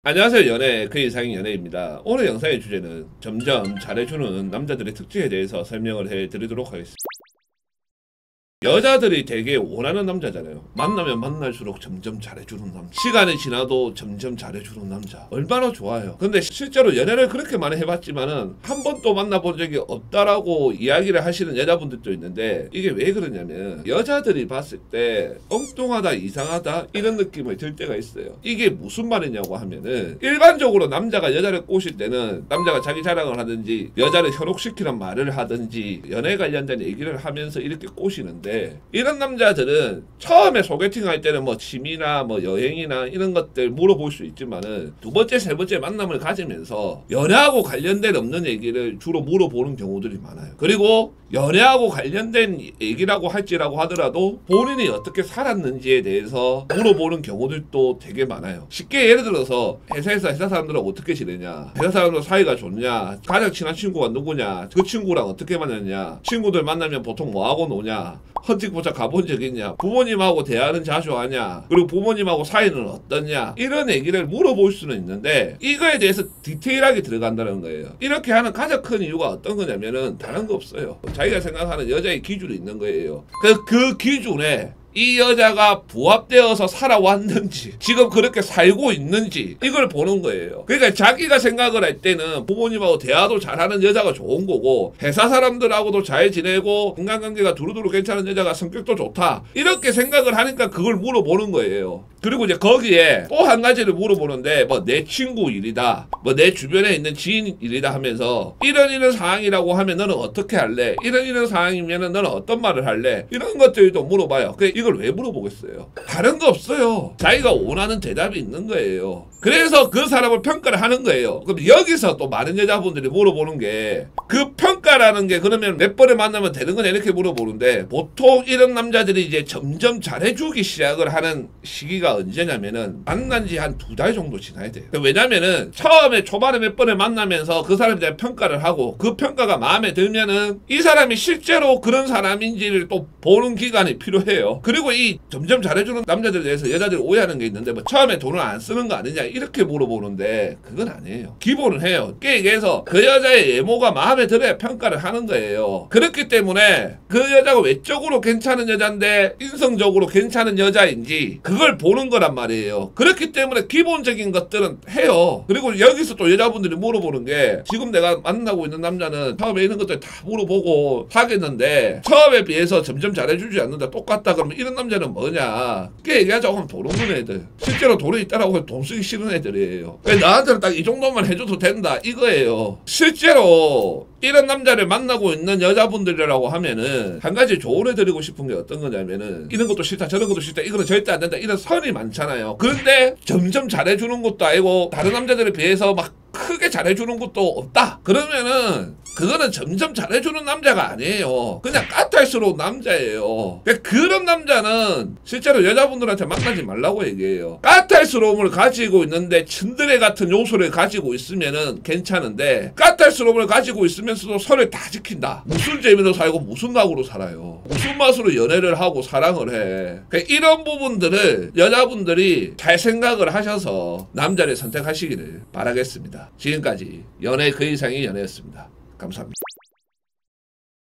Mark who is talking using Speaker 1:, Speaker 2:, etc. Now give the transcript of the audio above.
Speaker 1: 안녕하세요. 연애 그 이상의 연애입니다. 오늘 영상의 주제는 점점 잘해주는 남자들의 특징에 대해서 설명을 해드리도록 하겠습니다. 여자들이 되게 원하는 남자잖아요. 만나면 만날수록 점점 잘해주는 남자, 시간이 지나도 점점 잘해주는 남자, 얼마나 좋아요. 근데 실제로 연애를 그렇게 많이 해봤지만은 한 번도 만나본 적이 없다라고 이야기를 하시는 여자분들도 있는데, 이게 왜 그러냐면 여자들이 봤을 때 엉뚱하다, 이상하다 이런 느낌을 들 때가 있어요. 이게 무슨 말이냐고 하면은, 일반적으로 남자가 여자를 꼬실 때는 남자가 자기 자랑을 하든지 여자를 현혹시키는 말을 하든지 연애 관련된 얘기를 하면서 이렇게 꼬시는데, 이런 남자들은 처음에 소개팅 할 때는 뭐 취미나 뭐 여행이나 이런 것들 물어볼 수 있지만은, 두 번째, 세 번째 만남을 가지면서 연애하고 관련된 없는 얘기를 주로 물어보는 경우들이 많아요. 그리고 연애하고 관련된 얘기라고 할지라고 하더라도 본인이 어떻게 살았는지에 대해서 물어보는 경우들도 되게 많아요. 쉽게 예를 들어서 회사에서 회사 사람들하고 어떻게 지내냐, 회사 사람들 사이가 좋냐, 가장 친한 친구가 누구냐, 그 친구랑 어떻게 만났냐, 친구들 만나면 보통 뭐하고 노냐, 헌팅포차 가본 적 있냐, 부모님하고 대화는 자주 하냐, 그리고 부모님하고 사이는 어떻냐, 이런 얘기를 물어볼 수는 있는데 이거에 대해서 디테일하게 들어간다는 거예요. 이렇게 하는 가장 큰 이유가 어떤 거냐면은 다른 거 없어요. 자기가 생각하는 여자의 기준이 있는 거예요. 그 기준에 이 여자가 부합되어서 살아왔는지, 지금 그렇게 살고 있는지, 이걸 보는 거예요. 그러니까 자기가 생각을 할 때는 부모님하고 대화도 잘하는 여자가 좋은 거고, 회사 사람들하고도 잘 지내고 인간관계가 두루두루 괜찮은 여자가 성격도 좋다, 이렇게 생각을 하니까 그걸 물어보는 거예요. 그리고 이제 거기에 또 한 가지를 물어보는데, 뭐 내 친구 일이다, 뭐 내 주변에 있는 지인 일이다 하면서, 이런 상황이라고 하면 너는 어떻게 할래, 이런 상황이면 너는 어떤 말을 할래, 이런 것들도 물어봐요. 이걸 왜 물어보겠어요? 다른 거 없어요. 자기가 원하는 대답이 있는 거예요. 그래서 그 사람을 평가를 하는 거예요. 그럼 여기서 또 많은 여자분들이 물어보는 게, 그 평가라는 게 그러면 몇 번에 만나면 되는 거냐 이렇게 물어보는데, 보통 이런 남자들이 이제 점점 잘해주기 시작을 하는 시기가 언제냐면은 만난 지 한 2달 정도 지나야 돼요. 왜냐면은 처음에 초반에 몇 번에 만나면서 그 사람에 대한 평가를 하고, 그 평가가 마음에 들면은 이 사람이 실제로 그런 사람인지를 또 보는 기간이 필요해요. 그리고 이 점점 잘해주는 남자들에 대해서 여자들이 오해하는 게 있는데, 뭐 처음에 돈을 안 쓰는 거 아니냐 이렇게 물어보는데, 그건 아니에요. 기본은 해요. 그래서 그 여자의 외모가 마음에 들어야 평가를 하는 거예요. 그렇기 때문에 그 여자가 외적으로 괜찮은 여자인데 인성적으로 괜찮은 여자인지 그걸 보는 거란 말이에요. 그렇기 때문에 기본적인 것들은 해요. 그리고 여기서 또 여자분들이 물어보는 게, 지금 내가 만나고 있는 남자는 처음에 이런 것들 다 물어보고 사귀었는데 처음에 비해서 점점 잘해주지 않는다, 똑같다, 그러면 이런 남자는 뭐냐, 그게 얘기하자고 하면 돈 없는 애들, 실제로 돈이 있다라고 해서 돈 쓰기 싫은 애들이에요. 나한테는 딱 이 정도만 해줘도 된다 이거예요. 실제로 이런 남자를 만나고 있는 여자분들이라고 하면은 한 가지 조언해 드리고 싶은 게 어떤 거냐면은, 이런 것도 싫다, 저런 것도 싫다, 이거는 절대 안 된다, 이런 선이 많잖아요. 그런데 점점 잘해주는 것도 아니고 다른 남자들에 비해서 막 크게 잘해주는 것도 없다, 그러면은 그거는 점점 잘해주는 남자가 아니에요. 그냥 까탈스러운 남자예요. 그런 남자는 실제로 여자분들한테 만나지 말라고 얘기해요. 까탈스러움을 가지고 있는데 츤드레 같은 요소를 가지고 있으면은 괜찮은데, 까탈스러움을 가지고 있으면서도 선을 다 지킨다, 무슨 재미로 살고 무슨 낙으로 살아요, 무슨 맛으로 연애를 하고 사랑을 해. 이런 부분들을 여자분들이 잘 생각을 하셔서 남자를 선택하시기를 바라겠습니다. 지금까지 연애 그 이상의 연애였습니다. 감사합니다.